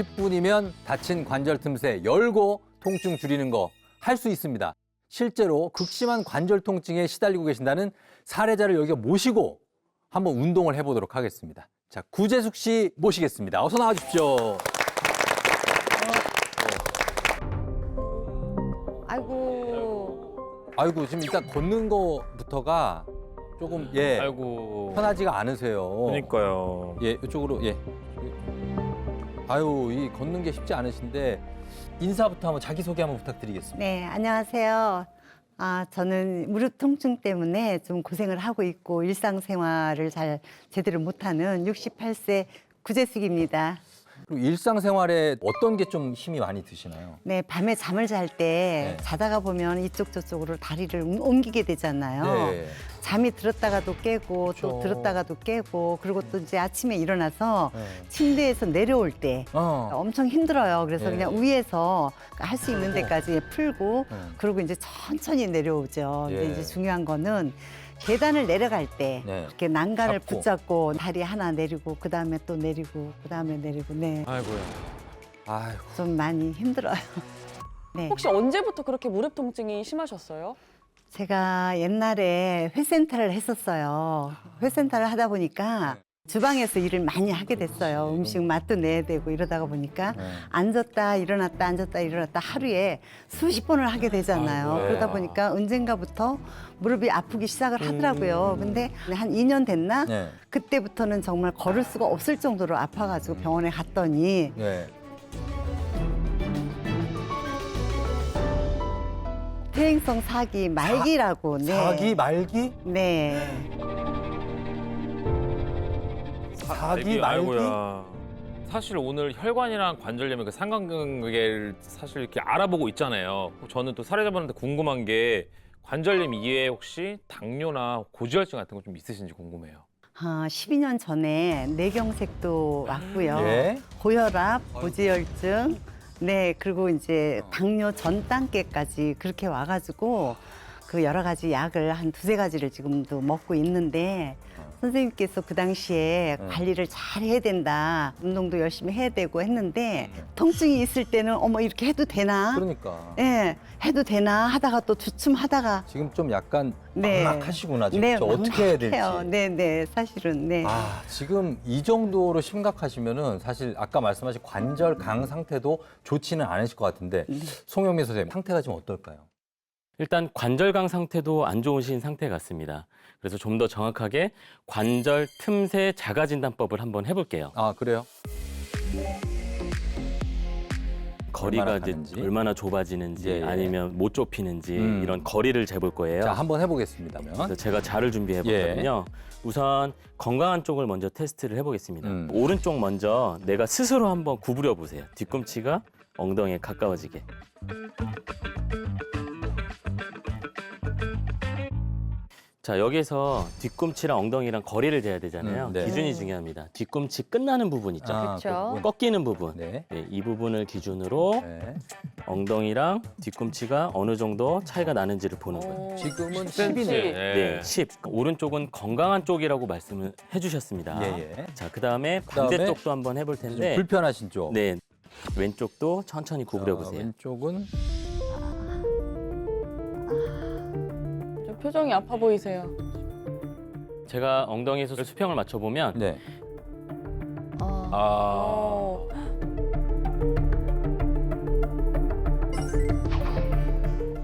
10분이면 다친 관절 틈새 열고 통증 줄이는 거 할 수 있습니다. 실제로 극심한 관절 통증에 시달리고 계신다는 사례자를 여기가 모시고 한번 운동을 해보도록 하겠습니다. 자, 구재숙 씨 모시겠습니다. 어서 나와주십시오. 아이고, 지금 일단 걷는 거부터가 조금, 아이고. 편하지가 않으세요. 그러니까요. 예, 이쪽으로, 예. 아유, 이 걷는 게 쉽지 않으신데 인사부터 한번 자기소개 한번 부탁드리겠습니다. 네, 안녕하세요. 저는 무릎 통증 때문에 좀 고생을 하고 있고 일상생활을 잘 제대로 못하는 68세 구재숙입니다. 그리고 일상생활에 어떤 게 좀 힘이 많이 드시나요? 네, 밤에 잠을 잘 때 네. 자다가 보면 이쪽 저쪽으로 다리를 옮기게 되잖아요. 네. 잠이 들었다가도 깨고 그렇죠. 또 들었다가도 깨고 그리고 또 이제 아침에 일어나서 네. 침대에서 내려올 때 엄청 힘들어요. 그래서 네. 그냥 위에서 할 수 있는 데까지 풀고 네. 그리고 이제 천천히 내려오죠. 근데 예. 이제 중요한 거는 계단을 내려갈 때 네. 이렇게 난간을 잡고. 붙잡고 다리 하나 내리고 그다음에 또 내리고 그다음에 내리고 네. 아이고요. 아이고. 좀 많이 힘들어요. 네. 혹시 언제부터 그렇게 무릎 통증이 심하셨어요? 제가 옛날에 회센터를 했었어요. 회센터를 하다 보니까 주방에서 일을 많이 하게 됐어요. 음식 맛도 내야 되고 이러다가 보니까 네. 앉았다 일어났다 앉았다 일어났다 하루에 수십 번을 하게 되잖아요. 아이고. 그러다 보니까 언젠가부터 무릎이 아프기 시작을 하더라고요. 근데 한 2년 됐나? 네. 그때부터는 정말 걸을 수가 없을 정도로 아파가지고 병원에 갔더니 네. 퇴행성 사기 말기라고. 네. 사기 말기? 네. 사기 말기? 아이고야. 사실 오늘 혈관이랑 관절염의 그 상관관계를 사실 이렇게 알아보고 있잖아요. 저는 또 사례자분한테 궁금한 게 관절염 이외에 혹시 당뇨나 고지혈증 같은 거 좀 있으신지 궁금해요. 12년 전에 뇌경색도 왔고요. 예. 고혈압, 고지혈증, 네, 그리고 이제 당뇨 전 단계까지 그렇게 와가지고 그 여러 가지 약을 한 두세 가지를 지금도 먹고 있는데 선생님께서 그 당시에 관리를 잘 해야 된다. 운동도 열심히 해야 되고 했는데 통증이 있을 때는 어머 이렇게 해도 되나? 그러니까. 예, 해도 되나 하다가 또 주춤하다가 지금 좀 약간 네. 막막하시구나. 지금 네, 저 어떻게 해야 될지. 막막해요. 네, 네, 사실은 네. 아, 지금 이 정도로 심각하시면은 사실 아까 말씀하신 관절 강 상태도 좋지는 않으실 것 같은데 송영민 선생님 상태가 지금 어떨까요? 일단 관절강 상태도 안 좋으신 상태 같습니다. 그래서 좀 더 정확하게 관절 틈새 자가 진단법을 한번 해볼게요. 아, 그래요? 거리가 얼마나 이제 가는지. 얼마나 좁아지는지 예, 예. 아니면 못 좁히는지 음. 이런 거리를 재볼 거예요. 자, 한번 해보겠습니다면. 그래서 제가 자를 준비해 보거든요. 우선 건강한 쪽을 먼저 테스트를 해보겠습니다. 오른쪽 먼저 내가 스스로 한번 구부려 보세요. 뒤꿈치가 엉덩이에 가까워지게. 자, 여기서 뒤꿈치랑 엉덩이랑 거리를 재야 되잖아요. 네. 기준이 중요합니다. 뒤꿈치 끝나는 부분 있죠. 아, 그쵸. 그 부분. 꺾이는 부분. 네. 네, 이 부분을 기준으로 네. 엉덩이랑 뒤꿈치가 어느 정도 차이가 나는지를 보는 거예요. 지금은 10cm. 10이네요. 네, 10. 오른쪽은 건강한 쪽이라고 말씀을 해주셨습니다. 예, 예. 자, 그다음에 그다음에 반대쪽도 한번 해볼 좀 텐데, 불편하신 쪽. 네, 왼쪽도 천천히 구부려 자, 보세요. 왼쪽은 좀 표정이 아파 보이세요. 제가 엉덩이에서 수평을 맞춰보면 네. 어, 아. 어,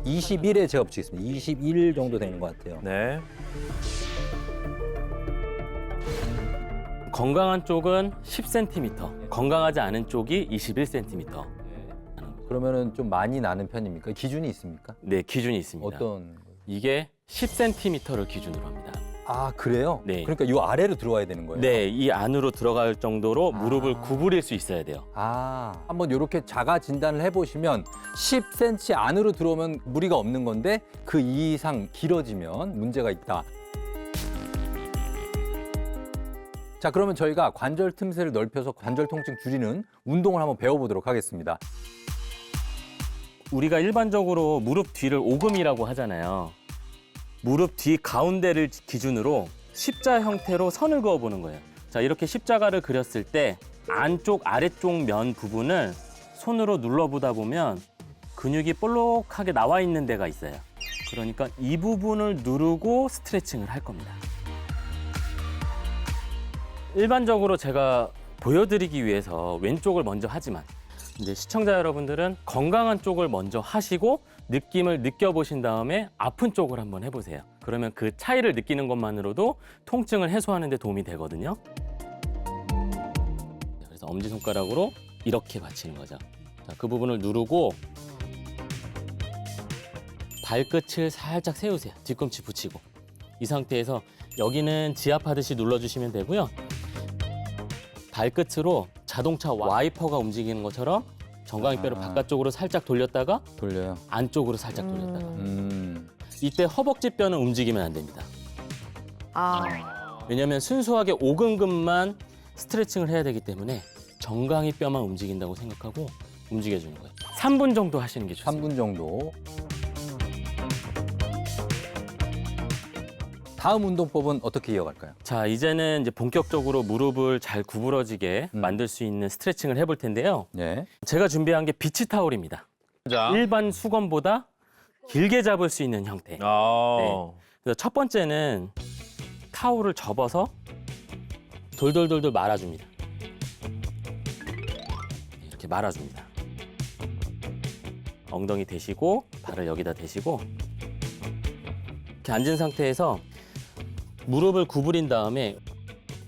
21에 제가 붙이겠습니다. 21 정도 되는 것 같아요. 네. 건강한 쪽은 10cm, 건강하지 않은 쪽이 21cm. 그러면은 좀 많이 나는 편입니까? 기준이 있습니까? 네, 기준이 있습니다. 어떤? 이게 10cm를 기준으로 합니다. 아, 그래요? 네. 그러니까 이 아래로 들어와야 되는 거예요? 네, 이 안으로 들어갈 정도로 아. 무릎을 구부릴 수 있어야 돼요. 아, 한번 이렇게 자가 진단을 해보시면 10cm 안으로 들어오면 무리가 없는 건데 그 이상 길어지면 문제가 있다. 자, 그러면 저희가 관절 틈새를 넓혀서 관절 통증 줄이는 운동을 한번 배워보도록 하겠습니다. 우리가 일반적으로 무릎 뒤를 오금이라고 하잖아요. 무릎 뒤 가운데를 기준으로 십자 형태로 선을 그어보는 거예요. 자, 이렇게 십자가를 그렸을 때 안쪽 아래쪽 면 부분을 손으로 눌러보다 보면 근육이 볼록하게 나와 있는 데가 있어요. 그러니까 이 부분을 누르고 스트레칭을 할 겁니다. 일반적으로 제가 보여드리기 위해서 왼쪽을 먼저 하지만 이제 시청자 여러분들은 건강한 쪽을 먼저 하시고 느낌을 느껴보신 다음에 아픈 쪽을 한번 해보세요. 그러면 그 차이를 느끼는 것만으로도 통증을 해소하는 데 도움이 되거든요. 그래서 엄지손가락으로 이렇게 받치는 거죠. 자, 그 부분을 누르고 발끝을 살짝 세우세요. 뒤꿈치 붙이고. 이 상태에서 여기는 지압하듯이 눌러주시면 되고요. 발끝으로 자동차 와이퍼가 움직이는 것처럼 정강이뼈를 바깥쪽으로 살짝 돌렸다가 돌려요. 안쪽으로 살짝 돌렸다가. 음. 이때 허벅지 뼈는 움직이면 안 됩니다. 아, 왜냐하면 순수하게 오금근만 스트레칭을 해야 되기 때문에 정강이 뼈만 움직인다고 생각하고 움직여주는 거예요. 3분 정도 하시는 게 좋습니다. 3분 정도. 다음 운동법은 어떻게 이어갈까요? 자, 이제는 이제 본격적으로 무릎을 잘 구부러지게 만들 수 있는 스트레칭을 해볼 텐데요. 네. 제가 준비한 게 비치 타올입니다. 자. 일반 수건보다 길게 잡을 수 있는 형태. 아. 그래서 첫 번째는 타올을 접어서 돌돌돌돌 말아줍니다. 이렇게 말아줍니다. 엉덩이 대시고 발을 여기다 대시고 이렇게 앉은 상태에서 무릎을 구부린 다음에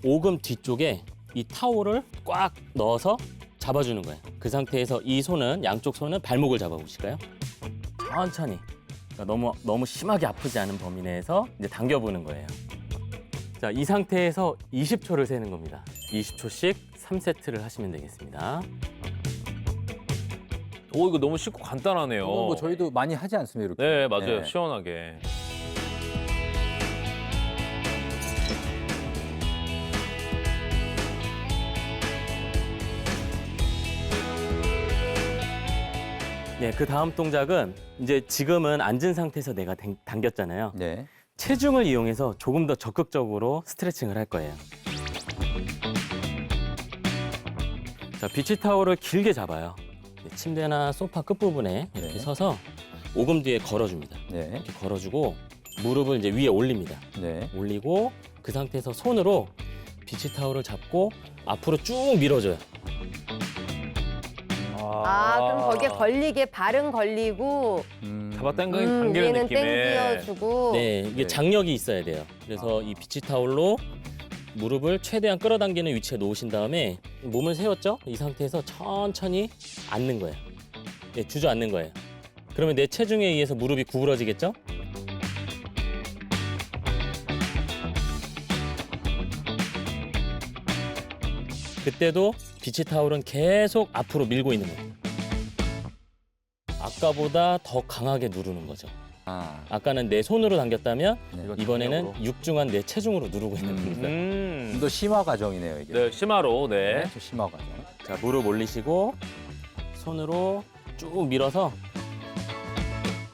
오금 뒤쪽에 이 타올을 꽉 넣어서 잡아주는 거예요. 그 상태에서 이 손은 양쪽 손은 발목을 잡아보실까요? 천천히. 그러니까 너무 심하게 아프지 않은 범위 내에서 이제 당겨보는 거예요. 자, 이 상태에서 20초를 세는 겁니다. 20초씩 3세트를 하시면 되겠습니다. 오, 이거 너무 쉽고 간단하네요. 이거 뭐 저희도 많이 하지 않습니까? 이렇게. 네, 맞아요. 네. 시원하게. 네, 그 다음 동작은 이제 지금은 앉은 상태에서 내가 당겼잖아요. 네. 체중을 이용해서 조금 더 적극적으로 스트레칭을 할 거예요. 자, 비치 타올을 길게 잡아요. 침대나 소파 끝부분에 이렇게 네. 서서 오금 뒤에 걸어줍니다. 네. 이렇게 걸어주고 무릎을 이제 위에 올립니다. 네. 올리고 그 상태에서 손으로 비치 타올을 잡고 앞으로 쭉 밀어줘요. 아, 그럼 거기에 걸리게 발은 걸리고 잡아 당기는 얘는 느낌에. 당겨주고 네, 이게 네. 장력이 있어야 돼요. 그래서 이 비치 타올로 무릎을 최대한 끌어당기는 위치에 놓으신 다음에 몸을 세웠죠? 이 상태에서 천천히 앉는 거예요. 네, 주저앉는 거예요. 그러면 내 체중에 의해서 무릎이 구부러지겠죠? 그때도 비치 타올은 계속 앞으로 밀고 있는 거예요. 아까보다 더 강하게 누르는 거죠. 아. 아까는 내 손으로 당겼다면 네. 이번에는 육중한 내 체중으로 누르고 있는 겁니다. 좀 더 심화 과정이네요, 이게. 네, 심화로. 네. 좀 심화 과정. 자, 무릎 올리시고 손으로 쭉 밀어서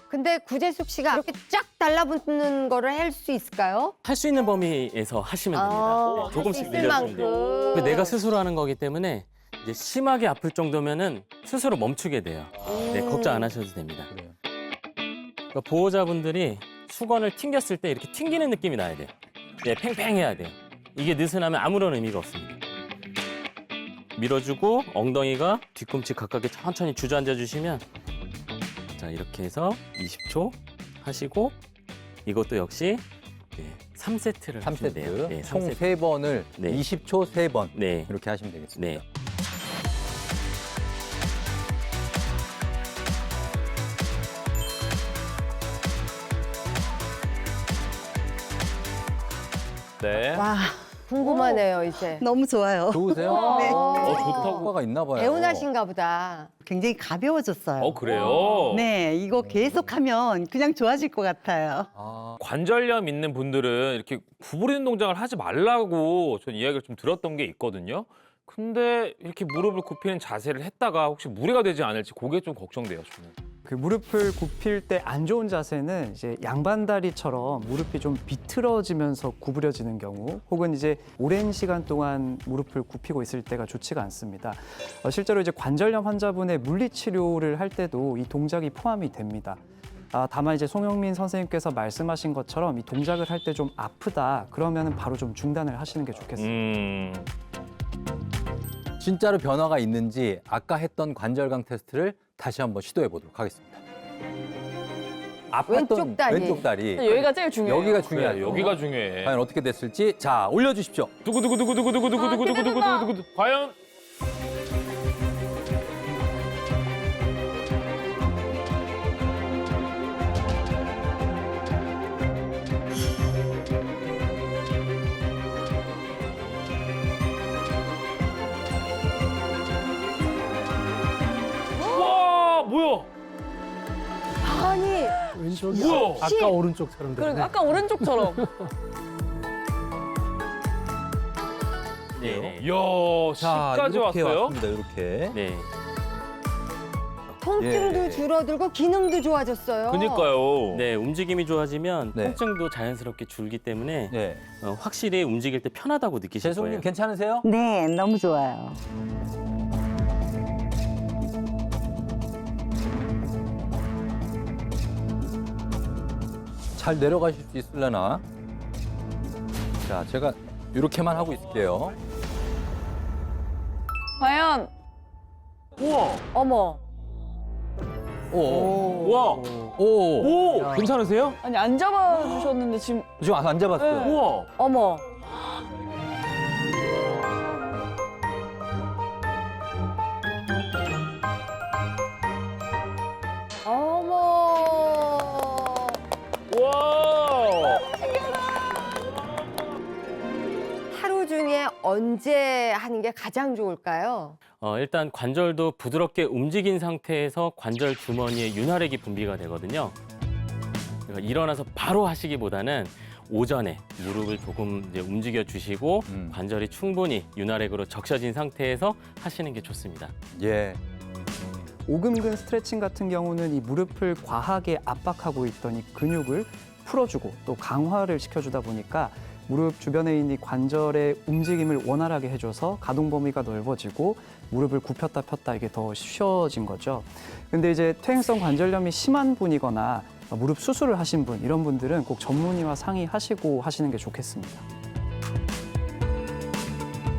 근데 구재숙 씨가 이렇게 쫙 달라붙는 거를 할 수 있을까요? 할 수 있는 범위에서 하시면 됩니다. 아, 네, 조금씩 할수 있을 밀려주면 돼요. 만큼. 근데 내가 스스로 하는 거기 때문에 이제 심하게 아플 정도면은 스스로 멈추게 돼요. 네, 걱정 안 하셔도 됩니다. 그래요. 그러니까 보호자분들이 수건을 튕겼을 때 이렇게 튕기는 느낌이 나야 돼요. 네, 팽팽해야 돼요. 이게 느슨하면 아무런 의미가 없습니다. 밀어주고 엉덩이가 뒤꿈치 가깝게 천천히 주저앉아 주시면 자, 이렇게 해서 20초 하시고 이것도 역시 3세트를 하시면 돼요. 3세트. 네, 총 3세트. 3번을 네. 20초 3번. 네. 이렇게 하시면 되겠습니다. 네. 네. 와, 궁금하네요, 이제. 너무 좋아요. 좋으세요? 네. 좋다고. 효과가 있나 봐요. 개운하신가 보다. 굉장히 가벼워졌어요. 그래요? 네, 이거 계속하면 그냥 좋아질 것 같아요. 아, 관절염 있는 분들은 이렇게 구부리는 동작을 하지 말라고 전 이야기를 좀 들었던 게 있거든요. 근데 이렇게 무릎을 굽히는 자세를 했다가 혹시 무리가 되지 않을지 그게 좀 걱정돼요, 저는. 그 무릎을 굽힐 때 안 좋은 자세는 이제 양반다리처럼 무릎이 좀 비틀어지면서 구부려지는 경우, 혹은 이제 오랜 시간 동안 무릎을 굽히고 있을 때가 좋지가 않습니다. 실제로 이제 관절염 환자분의 물리치료를 할 때도 이 동작이 포함이 됩니다. 다만 이제 송영민 선생님께서 말씀하신 것처럼 이 동작을 할 때 좀 아프다 그러면은 바로 좀 중단을 하시는 게 좋겠습니다. 진짜로 변화가 있는지 아까 했던 관절강 테스트를 다시 한번 시도해 보도록 하겠습니다. 아팠던 왼쪽 다리. 왼쪽 다리. 여기가 제일 중요해요. 여기가 그래, 중요해요. 여기가 중요해. 과연 어떻게 됐을지 자 올려주십시오. 두구두구두구두구두구두구두구두구두구두구. 과연? 와, 뭐야? 아니, 뭐야? 아까 오른쪽처럼 되네. 그리고 아까 오른쪽처럼. 네. 이야, 자 10까지 이렇게 왔어요? 왔습니다. 이렇게. 네. 통증도 예. 줄어들고 기능도 좋아졌어요. 그니까요. 네, 움직임이 좋아지면 네. 통증도 자연스럽게 줄기 때문에 네. 확실히 움직일 때 편하다고 느끼실 재송님 거예요. 괜찮으세요? 네, 너무 좋아요. 잘 내려가실 수 있으려나? 자 제가 이렇게만 하고 있을게요. 과연 우와, 어머. 오. 우와, 오. 오, 괜찮으세요? 아니 안 잡아주셨는데 지금 지금 안 잡았어요. 네. 우와. 어머. 어머. 와. 하루 중에 언제 하는 게 가장 좋을까요? 일단 관절도 부드럽게 움직인 상태에서 관절 주머니에 윤활액이 분비가 되거든요. 그러니까 일어나서 바로 하시기보다는 오전에 무릎을 조금 이제 움직여 주시고 관절이 충분히 윤활액으로 적셔진 상태에서 하시는 게 좋습니다. 예. 오금근 스트레칭 같은 경우는 이 무릎을 과하게 압박하고 있던 이 근육을 풀어주고 또 강화를 시켜주다 보니까 무릎 주변에 있는 이 관절의 움직임을 원활하게 해줘서 가동 범위가 넓어지고 무릎을 굽혔다 폈다 이게 더 쉬워진 거죠. 근데 이제 퇴행성 관절염이 심한 분이거나 무릎 수술을 하신 분 이런 분들은 꼭 전문의와 상의하시고 하시는 게 좋겠습니다.